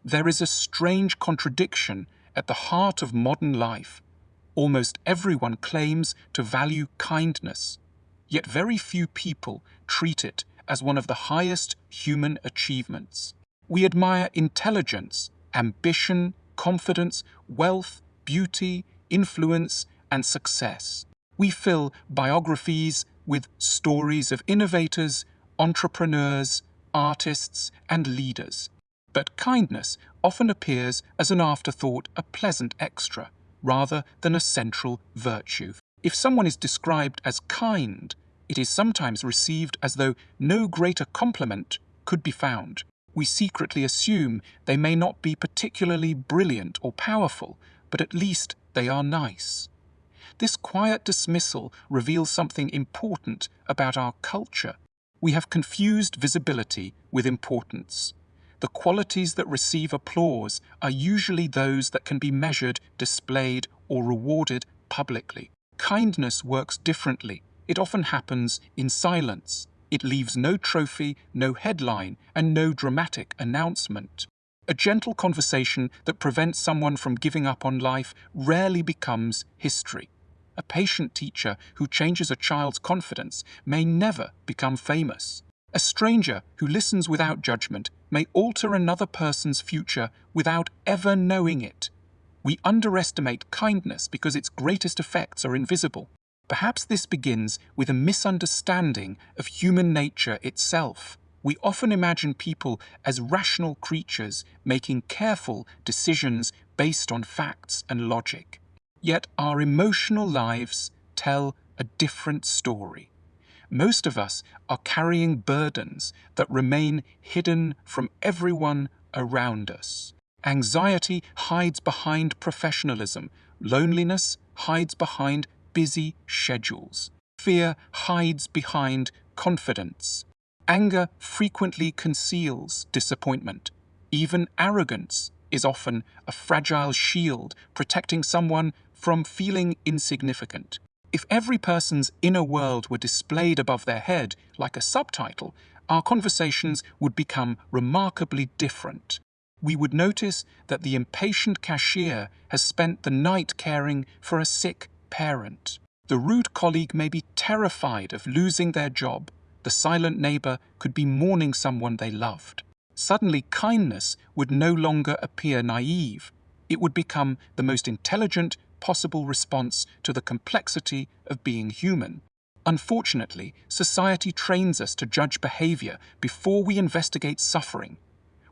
There is a strange contradiction at the heart of modern life. Almost everyone claims to value kindness, yet very few people treat it as one of the highest human achievements. We admire intelligence, ambition, confidence, wealth, beauty, influence, and success. We fill biographies with stories of innovators, entrepreneurs, artists, and leaders. But kindness often appears as an afterthought, a pleasant extra, rather than a central virtue. If someone is described as kind, it is sometimes received as though no greater compliment could be found. We secretly assume they may not be particularly brilliant or powerful, but at least they are nice. This quiet dismissal reveals something important about our culture. We have confused visibility with importance. The qualities that receive applause are usually those that can be measured, displayed, or rewarded publicly. Kindness works differently. It often happens in silence. It leaves no trophy, no headline, and no dramatic announcement. A gentle conversation that prevents someone from giving up on life rarely becomes history. A patient teacher who changes a child's confidence may never become famous. A stranger who listens without judgment may alter another person's future without ever knowing it. We underestimate kindness because its greatest effects are invisible. Perhaps this begins with a misunderstanding of human nature itself. We often imagine people as rational creatures making careful decisions based on facts and logic. Yet our emotional lives tell a different story. Most of us are carrying burdens that remain hidden from everyone around us. Anxiety hides behind professionalism. Loneliness hides behind busy schedules. Fear hides behind confidence. Anger frequently conceals disappointment. Even arrogance is often a fragile shield protecting someone from feeling insignificant. If every person's inner world were displayed above their head like a subtitle, our conversations would become remarkably different. We would notice that the impatient cashier has spent the night caring for a sick parent. The rude colleague may be terrified of losing their job. The silent neighbor could be mourning someone they loved. Suddenly, kindness would no longer appear naive. It would become the most intelligent possible response to the complexity of being human. Unfortunately, society trains us to judge behavior before we investigate suffering.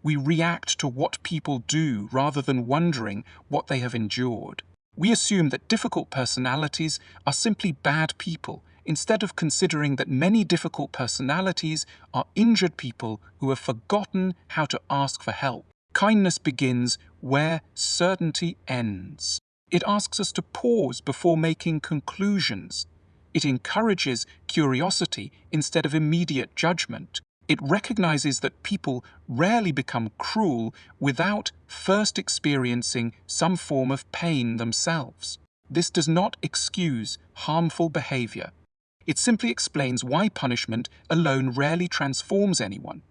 We react to what people do rather than wondering what they have endured. We assume that difficult personalities are simply bad people, instead of considering that many difficult personalities are injured people who have forgotten how to ask for help. Kindness begins where certainty ends. It asks us to pause before making conclusions. It encourages curiosity instead of immediate judgment. It recognizes that people rarely become cruel without first experiencing some form of pain themselves. This does not excuse harmful behavior. It simply explains why punishment alone rarely transforms anyone.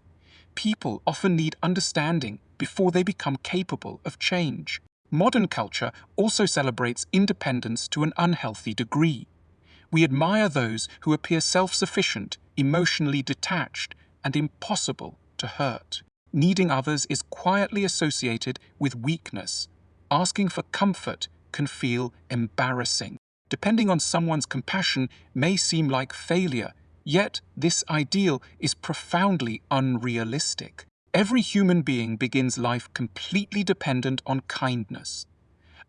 People often need understanding before they become capable of change. Modern culture also celebrates independence to an unhealthy degree. We admire those who appear self-sufficient, emotionally detached, and impossible to hurt. Needing others is quietly associated with weakness. Asking for comfort can feel embarrassing. Depending on someone's compassion may seem like failure, yet this ideal is profoundly unrealistic. Every human being begins life completely dependent on kindness.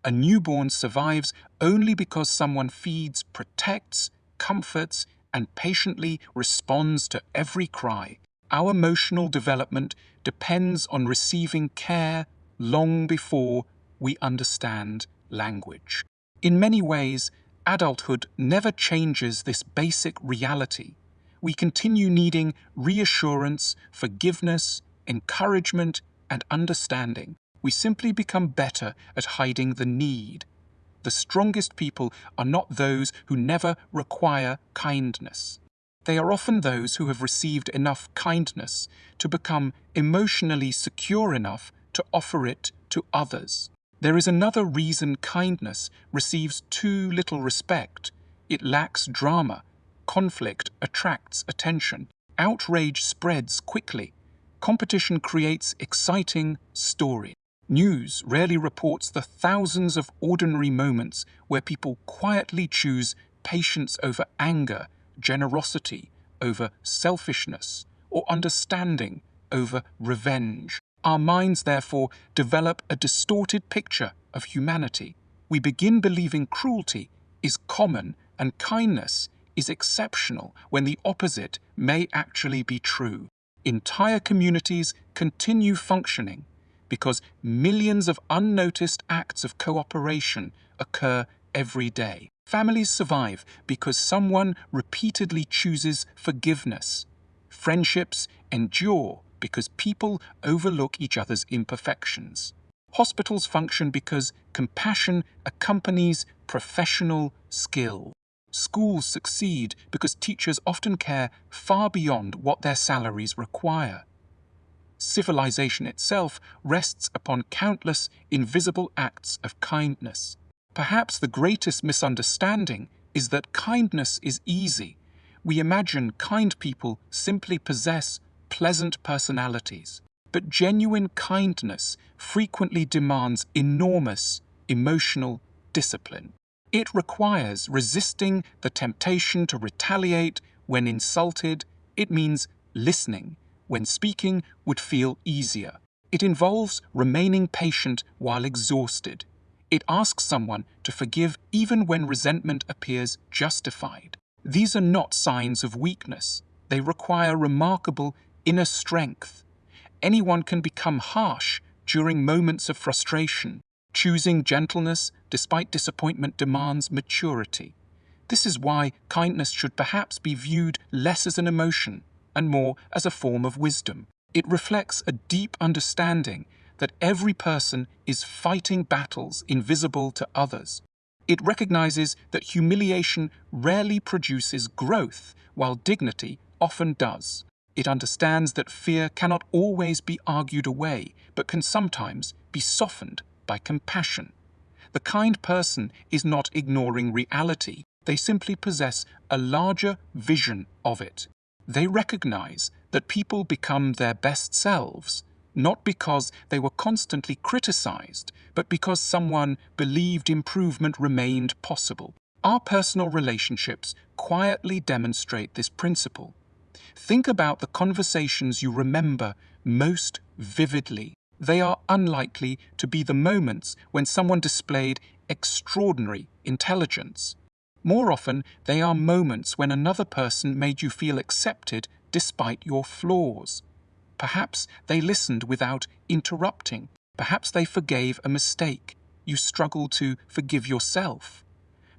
A newborn survives only because someone feeds, protects, comforts, and patiently responds to every cry. Our emotional development depends on receiving care long before we understand language. In many ways, adulthood never changes this basic reality. We continue needing reassurance, forgiveness, encouragement, and understanding. We simply become better at hiding the need. The strongest people are not those who never require kindness. They are often those who have received enough kindness to become emotionally secure enough to offer it to others. There is another reason kindness receives too little respect. It lacks drama. Conflict attracts attention. Outrage spreads quickly. Competition creates exciting stories. News rarely reports the thousands of ordinary moments where people quietly choose patience over anger, generosity over selfishness, or understanding over revenge. Our minds, therefore, develop a distorted picture of humanity. We begin believing cruelty is common and kindness is exceptional when the opposite may actually be true. Entire communities continue functioning because millions of unnoticed acts of cooperation occur every day. Families survive because someone repeatedly chooses forgiveness. Friendships endure because people overlook each other's imperfections. Hospitals function because compassion accompanies professional skill. Schools succeed because teachers often care far beyond what their salaries require. Civilization itself rests upon countless invisible acts of kindness. Perhaps the greatest misunderstanding is that kindness is easy. We imagine kind people simply possess pleasant personalities. But genuine kindness frequently demands enormous emotional discipline. It requires resisting the temptation to retaliate when insulted. It means listening when speaking would feel easier. It involves remaining patient while exhausted. It asks someone to forgive even when resentment appears justified. These are not signs of weakness. They require remarkable inner strength. Anyone can become harsh during moments of frustration. Choosing gentleness despite disappointment demands maturity. This is why kindness should perhaps be viewed less as an emotion and more as a form of wisdom. It reflects a deep understanding that every person is fighting battles invisible to others. It recognizes that humiliation rarely produces growth, while dignity often does. It understands that fear cannot always be argued away, but can sometimes be softened by compassion. The kind person is not ignoring reality. They simply possess a larger vision of it. They recognize that people become their best selves, not because they were constantly criticized, but because someone believed improvement remained possible. Our personal relationships quietly demonstrate this principle. Think about the conversations you remember most vividly. They are unlikely to be the moments when someone displayed extraordinary intelligence. More often, they are moments when another person made you feel accepted despite your flaws. Perhaps they listened without interrupting. Perhaps they forgave a mistake. You struggled to forgive yourself.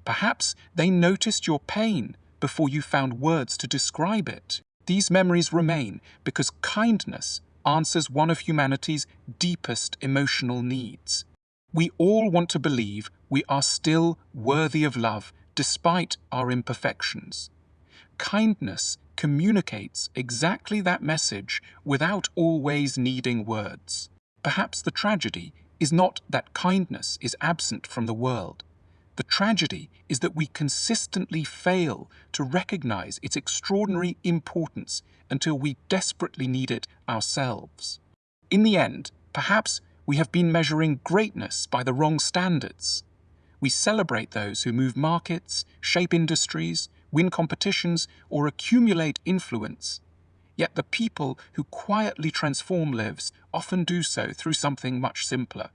Perhaps they noticed your pain before you found words to describe it. These memories remain because kindness answers one of humanity's deepest emotional needs. We all want to believe we are still worthy of love despite our imperfections. Kindness communicates exactly that message without always needing words. Perhaps the tragedy is not that kindness is absent from the world. The tragedy is that we consistently fail to recognize its extraordinary importance until we desperately need it ourselves. In the end, perhaps we have been measuring greatness by the wrong standards. We celebrate those who move markets, shape industries, win competitions, or accumulate influence. Yet the people who quietly transform lives often do so through something much simpler.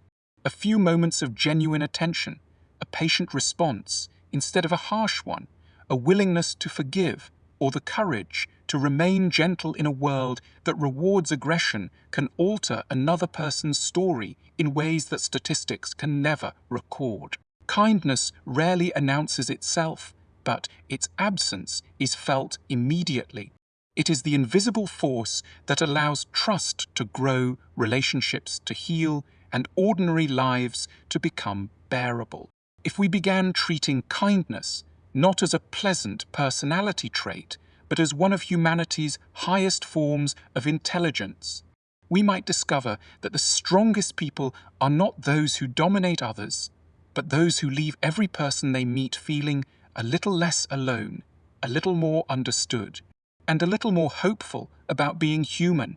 A few moments of genuine attention, a patient response instead of a harsh one, a willingness to forgive, or the courage to remain gentle in a world that rewards aggression can alter another person's story in ways that statistics can never record. Kindness rarely announces itself, but its absence is felt immediately. It is the invisible force that allows trust to grow, relationships to heal, and ordinary lives to become bearable. If we began treating kindness not as a pleasant personality trait, but as one of humanity's highest forms of intelligence, we might discover that the strongest people are not those who dominate others, but those who leave every person they meet feeling a little less alone, a little more understood, and a little more hopeful about being human.